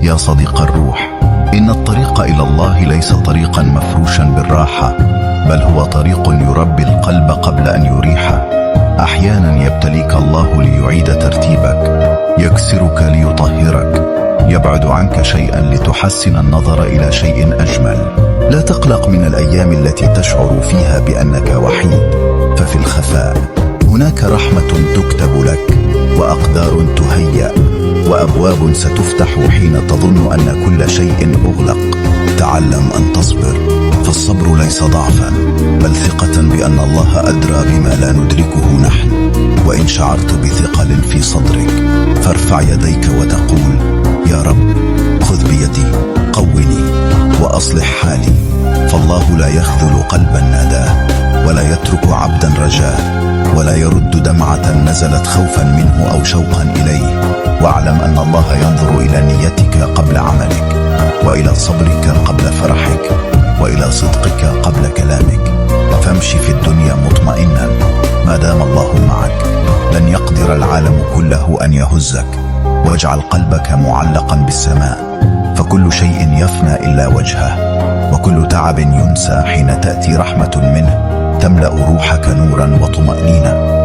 يا صديق الروح، إن الطريق إلى الله ليس طريقا مفروشا بالراحة، بل هو طريق يربي القلب قبل أن يريحه. أحيانا يبتليك الله ليعيد ترتيبك، يكسرك ليطهرك، يبعد عنك شيئا لتحسن النظر إلى شيء أجمل. لا تقلق من الأيام التي تشعر فيها بأنك وحيد، ففي الخفاء هناك رحمة تكتب لك، وأقدار تهيأ، وأبواب ستفتح حين تظن أن كل شيء أغلق. تعلم أن تصبر، فالصبر ليس ضعفا، بل ثقة بأن الله أدرى بما لا ندركه نحن. وإن شعرت بثقل في صدرك فارفع يديك وتقول: يا رب خذ بيدي، قوني وأصلح حالي. فالله لا يخذل قلبا ناداه، ولا يترك عبدا رجاه، ولا يرد دمعة نزلت خوفا منه أو شوقا إليه. واعلم أن الله ينظر إلى نيتك قبل عملك، وإلى صبرك قبل فرحك، وإلى صدقك قبل كلامك. فامشي في الدنيا مطمئنا، ما دام الله معك لن يقدر العالم كله أن يهزك. واجعل قلبك معلقا بالسماء، فكل شيء يفنى إلا وجهه، وكل تعب ينسى حين تأتي رحمة منه تملأ روحك نورا وطمأنينة.